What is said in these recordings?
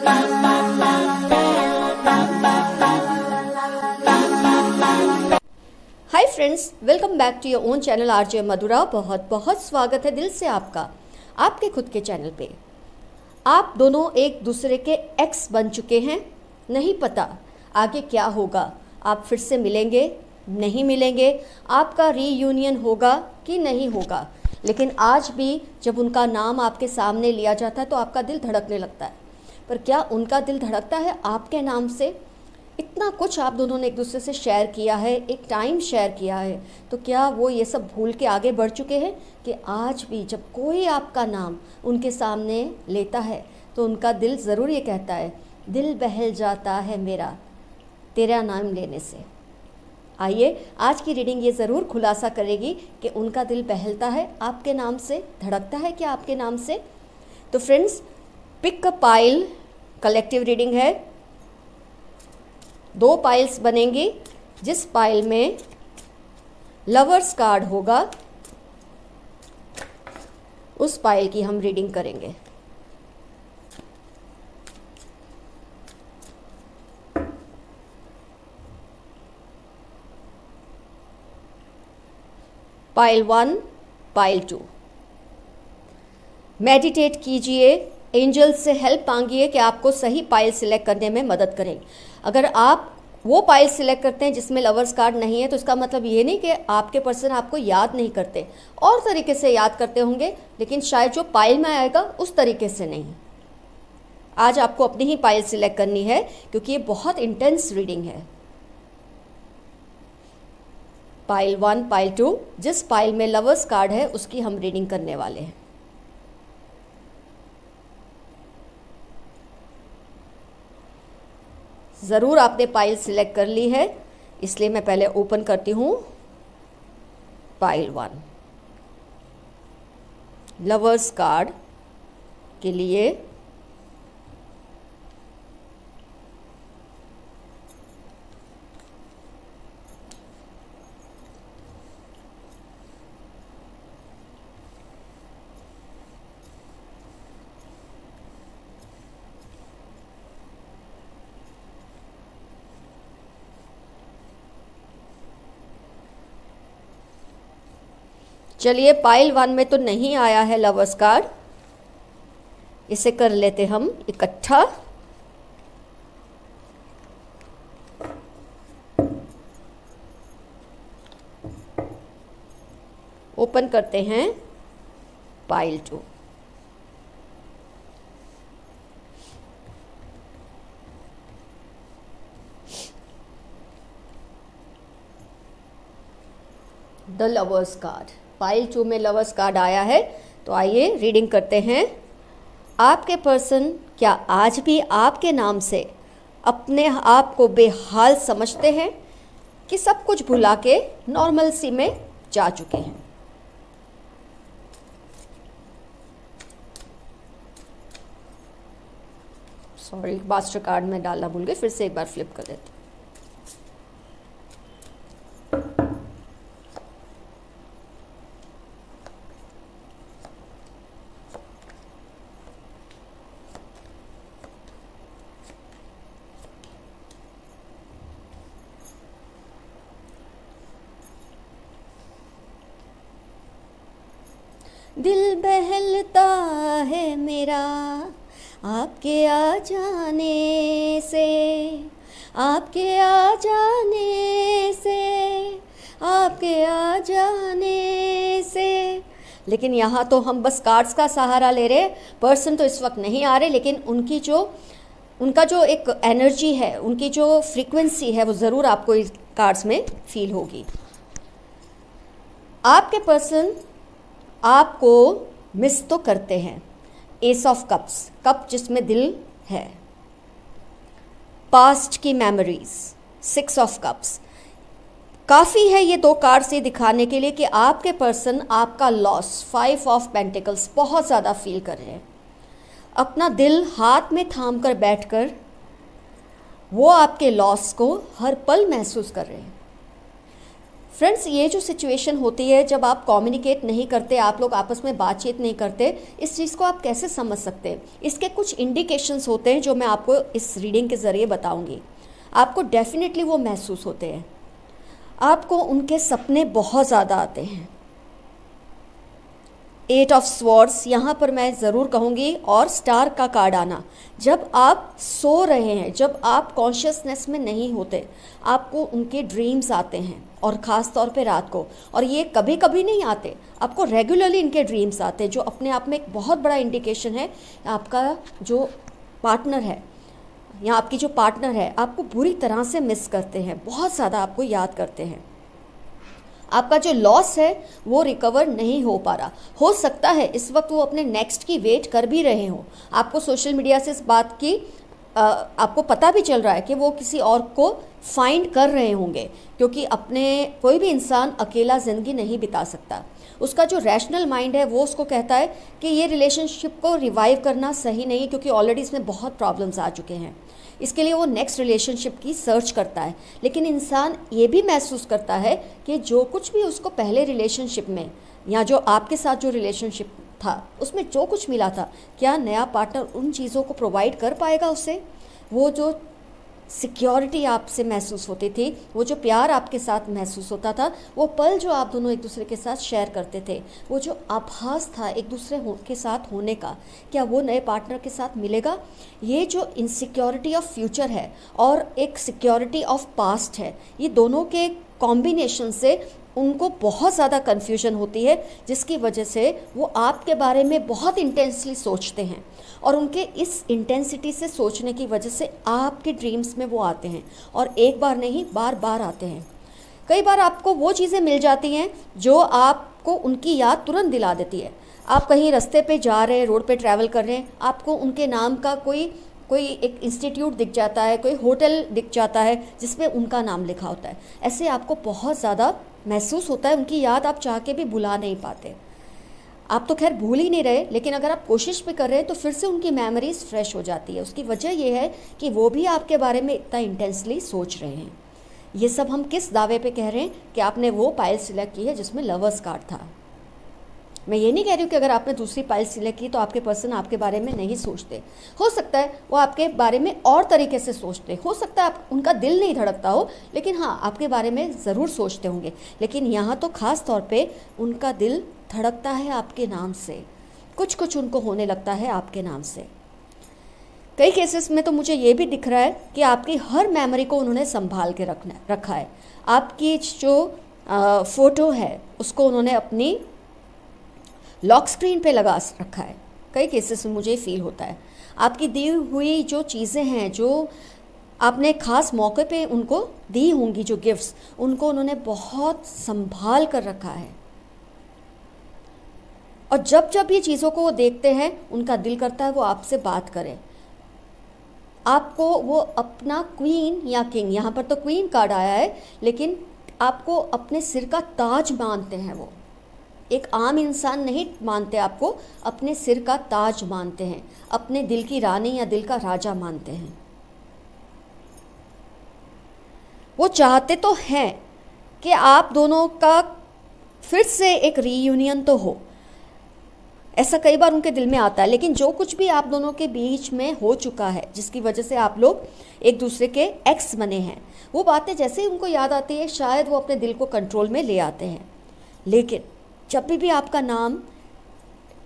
Hi friends, welcome back to your own channel RJ Madhura. बहुत बहुत स्वागत है दिल से आपका आपके खुद के चैनल पे। आप दोनों एक दूसरे के एक्स बन चुके हैं। नहीं पता आगे क्या होगा, आप फिर से मिलेंगे नहीं मिलेंगे, आपका रीयूनियन होगा कि नहीं होगा, लेकिन आज भी जब उनका नाम आपके सामने लिया जाता है तो आपका दिल धड़कने लगता है। पर क्या उनका दिल धड़कता है आपके नाम से? इतना कुछ आप दोनों ने एक दूसरे से शेयर किया है, एक टाइम शेयर किया है, तो क्या वो ये सब भूल के आगे बढ़ चुके हैं कि आज भी जब कोई आपका नाम उनके सामने लेता है तो उनका दिल ज़रूर ये कहता है, दिल बहल जाता है मेरा तेरा नाम लेने से। आइए, आज की रीडिंग ये ज़रूर खुलासा करेगी कि उनका दिल बहलता है आपके नाम से, धड़कता है क्या आपके नाम से। तो friends, pick a pile collective reading है। 2 पाइल्स बनेंगी। जिस पाइल में लवर्स कार्ड होगा उस पाइल की हम रीडिंग करेंगे। Pile 1, pile 2। मेडिटेट कीजिए, एंजल्स से हेल्प मांगिए कि आपको सही पाइल सिलेक्ट करने में मदद करें। अगर आप वो पाइल सिलेक्ट करते हैं जिसमें लवर्स कार्ड नहीं है तो इसका मतलब ये नहीं कि आपके पर्सन आपको याद नहीं करते, और तरीके से याद करते होंगे, लेकिन शायद जो पाइल में आएगा उस तरीके से नहीं। आज आपको अपनी ही पाइल सिलेक्ट करनी है क्योंकि ये बहुत इंटेंस रीडिंग है। पाइल 1, पाइल 2, जिस पाइल में लवर्स कार्ड है उसकी हम रीडिंग करने वाले हैं। ज़रूर आपने पाइल सिलेक्ट कर ली है, इसलिए मैं पहले ओपन करती हूँ पाइल 1। लवर्स कार्ड के लिए चलिए, पाइल 1 में तो नहीं आया है लवर्स कार्ड, इसे कर लेते हम इकट्ठा। ओपन करते हैं pile 2। The lovers card, pile 2 में लवर्स कार्ड आया है। तो आइए रीडिंग करते हैं। आपके पर्सन क्या आज भी आपके नाम से अपने आप को बेहाल समझते हैं कि सब कुछ भुला के नॉर्मल सी में जा चुके हैं? सॉरी, मास्टर कार्ड में डालना भूल गए, फिर से एक बार फ्लिप कर देते। दिल बहलता है मेरा आपके आ जाने से, आपके आ जाने से, आपके आ जाने से। लेकिन यहाँ तो हम बस कार्ड्स का सहारा ले रहे। पर्सन तो इस वक्त नहीं आ रहे, लेकिन उनका जो एक एनर्जी है, उनकी जो फ्रीक्वेंसी है, वो ज़रूर आपको इस कार्ड्स में फील होगी। आपके पर्सन आपको मिस तो करते हैं। एस ऑफ कप्स, कप जिसमें दिल है। पास्ट की मेमोरीज, 6 ऑफ कप्स। काफ़ी है ये 2 कार्ड से दिखाने के लिए कि आपके पर्सन आपका लॉस, 5 ऑफ पेंटिकल्स, बहुत ज़्यादा फील कर रहे हैं। अपना दिल हाथ में थाम कर बैठकर वो आपके लॉस को हर पल महसूस कर रहे हैं। फ्रेंड्स, ये जो सिचुएशन होती है जब आप कम्युनिकेट नहीं करते, आप लोग आपस में बातचीत नहीं करते, इस चीज़ को आप कैसे समझ सकते हैं? इसके कुछ इंडिकेशंस होते हैं जो मैं आपको इस रीडिंग के ज़रिए बताऊंगी। आपको डेफिनेटली वो महसूस होते हैं। आपको उनके सपने बहुत ज़्यादा आते हैं। 8 ऑफ स्वॉर्ड्स यहाँ पर मैं ज़रूर कहूँगी, और स्टार का कार्ड आना। जब आप सो रहे हैं, जब आप कॉन्शियसनेस में नहीं होते, आपको उनके ड्रीम्स आते हैं, और ख़ास तौर पे रात को। और ये कभी कभी नहीं आते, आपको रेगुलरली इनके ड्रीम्स आते हैं, जो अपने आप में एक बहुत बड़ा इंडिकेशन है। आपका जो पार्टनर है या आपकी जो पार्टनर है आपको बुरी तरह से मिस करते हैं, बहुत ज़्यादा आपको याद करते हैं। आपका जो लॉस है वो रिकवर नहीं हो पा रहा। हो सकता है इस वक्त वो अपने नेक्स्ट की वेट कर भी रहे हो। आपको सोशल मीडिया से इस बात की आपको पता भी चल रहा है कि वो किसी और को फाइंड कर रहे होंगे, क्योंकि अपने कोई भी इंसान अकेला ज़िंदगी नहीं बिता सकता। उसका जो रैशनल माइंड है वो उसको कहता है कि ये रिलेशनशिप को रिवाइव करना सही नहीं, क्योंकि ऑलरेडी इसमें बहुत प्रॉब्लम्स आ चुके हैं। इसके लिए वो नेक्स्ट रिलेशनशिप की सर्च करता है। लेकिन इंसान ये भी महसूस करता है कि जो कुछ भी उसको पहले रिलेशनशिप में या जो आपके साथ जो रिलेशनशिप था उसमें जो कुछ मिला था, क्या नया पार्टनर उन चीज़ों को प्रोवाइड कर पाएगा उसे? वो जो सिक्योरिटी आपसे महसूस होती थी, वो जो प्यार आपके साथ महसूस होता था, वो पल जो आप दोनों एक दूसरे के साथ शेयर करते थे, वो जो आभास था एक दूसरे के साथ होने का, क्या वो नए पार्टनर के साथ मिलेगा? ये जो इनसिक्योरिटी ऑफ फ्यूचर है और एक सिक्योरिटी ऑफ पास्ट है, ये दोनों के कॉम्बिनेशन से उनको बहुत ज़्यादा कन्फ्यूजन होती है, जिसकी वजह से वो आपके बारे में बहुत इंटेंसली सोचते हैं। और उनके इस इंटेंसिटी से सोचने की वजह से आपके ड्रीम्स में वो आते हैं, और एक बार नहीं बार बार आते हैं। कई बार आपको वो चीज़ें मिल जाती हैं जो आपको उनकी याद तुरंत दिला देती है। आप कहीं रास्ते पे जा रहे हैं, रोड पे ट्रैवल कर रहे हैं, आपको उनके नाम का कोई एक इंस्टीट्यूट दिख जाता है, कोई होटल दिख जाता है जिसमें उनका नाम लिखा होता है। ऐसे आपको बहुत ज़्यादा महसूस होता है, उनकी याद आप चाह के भी भुला नहीं पाते। आप तो खैर भूल ही नहीं रहे, लेकिन अगर आप कोशिश भी कर रहे हैं तो फिर से उनकी मेमोरीज फ्रेश हो जाती है। उसकी वजह यह है कि वो भी आपके बारे में इतना इंटेंसली सोच रहे हैं। ये सब हम किस दावे पे कह रहे हैं कि आपने वो पाइल सिलेक्ट की है जिसमें लवर्स कार्ड था। मैं ये नहीं कह रही हूँ कि अगर आपने दूसरी पाइल सिलेक्ट की तो आपके पर्सन आपके बारे में नहीं सोचते। हो सकता है वो आपके बारे में और तरीके से सोचते, हो सकता है आप उनका दिल नहीं धड़कता हो, लेकिन हाँ आपके बारे में ज़रूर सोचते होंगे। लेकिन यहाँ तो ख़ास तौर पे उनका दिल धड़कता है आपके नाम से, कुछ कुछ उनको होने लगता है आपके नाम से। कई केसेस में तो मुझे ये भी दिख रहा है कि आपकी हर मेमोरी को उन्होंने संभाल के रखा है। आपकी जो फ़ोटो है उसको उन्होंने अपनी लॉक स्क्रीन पे लगा रखा है। कई केसेस में मुझे फील होता है आपकी दी हुई जो चीज़ें हैं, जो आपने ख़ास मौके पे उनको दी होंगी, जो गिफ्ट्स, उनको उन्होंने बहुत संभाल कर रखा है। और जब जब ये चीज़ों को वो देखते हैं उनका दिल करता है वो आपसे बात करें। आपको वो अपना क्वीन या किंग, यहाँ पर तो क्वीन कार्ड आया है, लेकिन आपको अपने सिर का ताज मानते हैं। वो एक आम इंसान नहीं मानते, आपको अपने सिर का ताज मानते हैं, अपने दिल की रानी या दिल का राजा मानते हैं। वो चाहते तो हैं कि आप दोनों का फिर से एक रीयूनियन तो हो, ऐसा कई बार उनके दिल में आता है। लेकिन जो कुछ भी आप दोनों के बीच में हो चुका है, जिसकी वजह से आप लोग एक दूसरे के एक्स बने हैं, वो बातें जैसे ही उनको याद आती है शायद वो अपने दिल को कंट्रोल में ले आते हैं। लेकिन जब भी आपका नाम,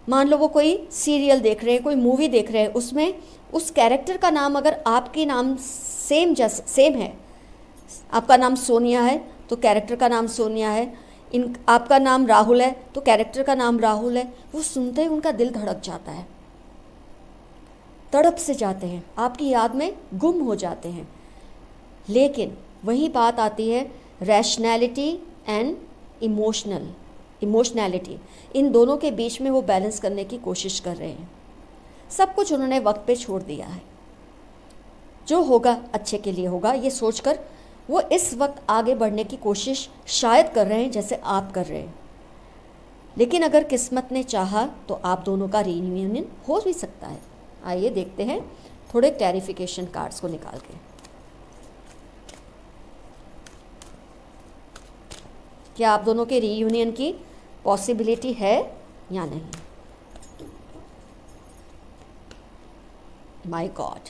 मान लो वो कोई सीरियल देख रहे हैं, कोई मूवी देख रहे हैं, उसमें उस कैरेक्टर का नाम अगर आपके नाम सेम है, आपका नाम सोनिया है तो कैरेक्टर का नाम सोनिया है, आपका नाम राहुल है तो कैरेक्टर का नाम राहुल है, वो सुनते ही उनका दिल धड़क जाता है, तड़प से जाते हैं, आपकी याद में गुम हो जाते हैं। लेकिन वही बात आती है रैशनैलिटी एंड इमोशनैलिटी, इन दोनों के बीच में वो बैलेंस करने की कोशिश कर रहे हैं। सब कुछ उन्होंने वक्त पे छोड़ दिया है, जो होगा अच्छे के लिए होगा, ये सोचकर वो इस वक्त आगे बढ़ने की कोशिश शायद कर रहे हैं जैसे आप कर रहे हैं। लेकिन अगर किस्मत ने चाहा तो आप दोनों का रीयूनियन हो भी सकता है। आइए देखते हैं थोड़े क्लैरिफिकेशन कार्ड्स को निकाल के। कि आप दोनों के रीयूनियन की पॉसिबिलिटी है या नहीं। माय गॉड,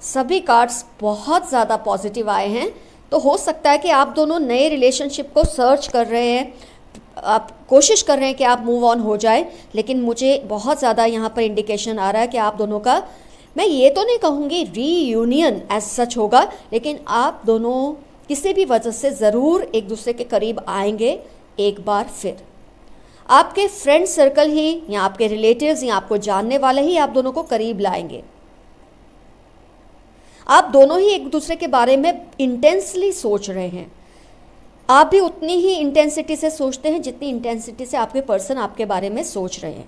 सभी कार्ड्स बहुत ज़्यादा पॉजिटिव आए हैं। तो हो सकता है कि आप दोनों नए रिलेशनशिप को सर्च कर रहे हैं, आप कोशिश कर रहे हैं कि आप मूव ऑन हो जाए, लेकिन मुझे बहुत ज़्यादा यहाँ पर इंडिकेशन आ रहा है कि आप दोनों का, मैं ये तो नहीं कहूँगी रीयूनियन एज सच होगा, लेकिन आप दोनों किसी भी वजह से ज़रूर एक दूसरे के करीब आएंगे एक बार फिर। आपके फ्रेंड सर्कल ही या आपके रिलेटिव्स या आपको जानने वाले ही आप दोनों को करीब लाएंगे। आप दोनों ही एक दूसरे के बारे में इंटेंसली सोच रहे हैं। आप भी उतनी ही इंटेंसिटी से सोचते हैं जितनी इंटेंसिटी से आपके पर्सन आपके बारे में सोच रहे हैं।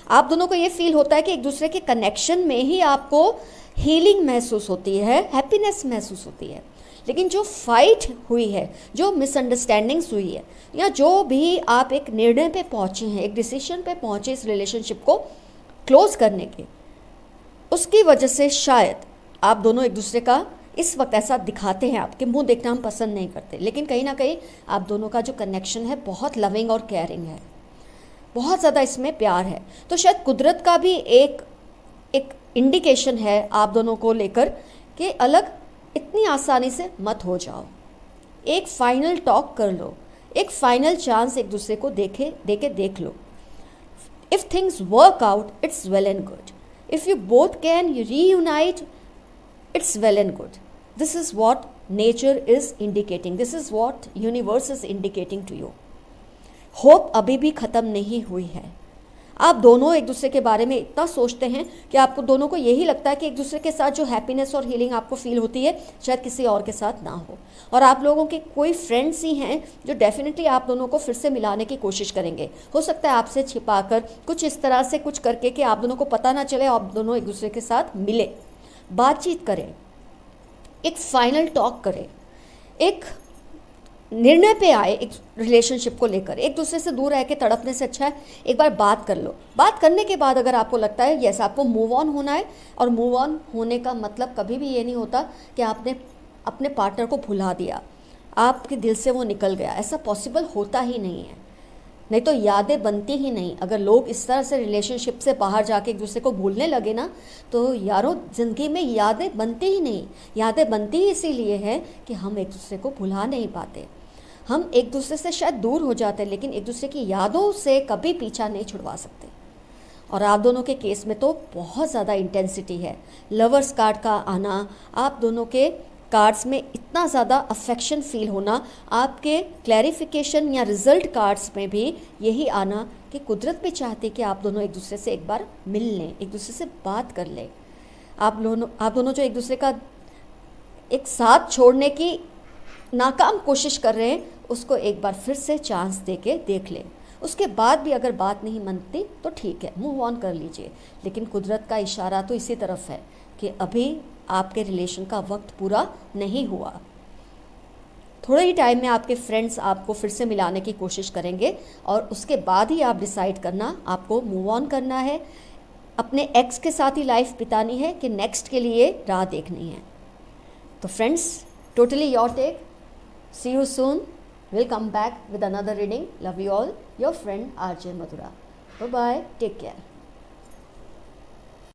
आप दोनों को ये फील होता है कि एक दूसरे के कनेक्शन में ही आपको हीलिंग महसूस होती है, हैप्पीनेस महसूस होती है। लेकिन जो फाइट हुई है, जो मिसअंडरस्टैंडिंग्स हुई है, या जो भी आप एक निर्णय पे पहुंचे हैं, एक डिसीजन पे पहुंचे इस रिलेशनशिप को क्लोज करने के, उसकी वजह से शायद आप दोनों एक दूसरे का इस वक्त ऐसा दिखाते हैं। आपके मुंह देखना हम पसंद नहीं करते, लेकिन कहीं ना कहीं आप दोनों का जो कनेक्शन है बहुत लविंग और केयरिंग है, बहुत ज़्यादा इसमें प्यार है। तो शायद कुदरत का भी एक इंडिकेशन है आप दोनों को लेकर कि अलग इतनी आसानी से मत हो जाओ, एक फाइनल टॉक कर लो, एक फाइनल चांस एक दूसरे को देख लो। If things work out it's well and good, if you both can reunite it's well and good. This is what nature is indicating. This is what universe is indicating to you. Hope अभी भी ख़त्म नहीं हुई है। आप दोनों एक दूसरे के बारे में इतना सोचते हैं कि आपको दोनों को यही लगता है कि एक दूसरे के साथ जो हैप्पीनेस और हीलिंग आपको फील होती है शायद किसी और के साथ ना हो। और आप लोगों के कोई फ्रेंड्स ही हैं जो डेफिनेटली आप दोनों को फिर से मिलाने की कोशिश करेंगे। हो सकता है आपसे छिपाकर कुछ इस तरह से कुछ करके कि आप दोनों को पता ना चले, आप दोनों एक दूसरे के साथ मिले, बातचीत करें, एक फाइनल टॉक करें, एक निर्णय पे आए एक रिलेशनशिप को लेकर। एक दूसरे से दूर रह के तड़पने से अच्छा है एक बार बात कर लो। बात करने के बाद अगर आपको लगता है यस आपको मूव ऑन होना है, और मूव ऑन होने का मतलब कभी भी ये नहीं होता कि आपने अपने पार्टनर को भुला दिया, आपके दिल से वो निकल गया, ऐसा पॉसिबल होता ही नहीं है। नहीं तो यादें बनती ही नहीं। अगर लोग इस तरह से रिलेशनशिप से बाहर जाके एक दूसरे को भूलने लगे ना, तो यारों ज़िंदगी में यादें बनती ही नहीं। यादें बनती ही इसीलिए है कि हम एक दूसरे को भुला नहीं पाते। हम एक दूसरे से शायद दूर हो जाते हैं, लेकिन एक दूसरे की यादों से कभी पीछा नहीं छुड़वा सकते। और आप दोनों के केस में तो बहुत ज़्यादा इंटेंसिटी है। लवर्स कार्ड का आना, आप दोनों के कार्ड्स में इतना ज़्यादा अफेक्शन फील होना, आपके क्लैरिफिकेशन या रिजल्ट कार्ड्स में भी यही आना कि कुदरत भी चाहती है कि आप दोनों एक दूसरे से एक बार मिल लें, एक दूसरे से बात कर लें। आप दोनों जो एक दूसरे का एक साथ छोड़ने की नाकाम कोशिश कर रहे हैं, उसको एक बार फिर से चांस दे के देख लें। उसके बाद भी अगर बात नहीं मनती तो ठीक है, मूव ऑन कर लीजिए। लेकिन कुदरत का इशारा तो इसी तरफ है कि अभी आपके रिलेशन का वक्त पूरा नहीं हुआ। थोड़े ही टाइम में आपके फ्रेंड्स आपको फिर से मिलाने की कोशिश करेंगे, और उसके बाद ही आप डिसाइड करना आपको मूव ऑन करना है, अपने एक्स के साथ ही लाइफ बितानी है कि नेक्स्ट के लिए राह देखनी है। तो friends, totally your take. See you soon. We'll come back with another reading. Love you all. Your friend RJ Madhura. Bye bye. Take care.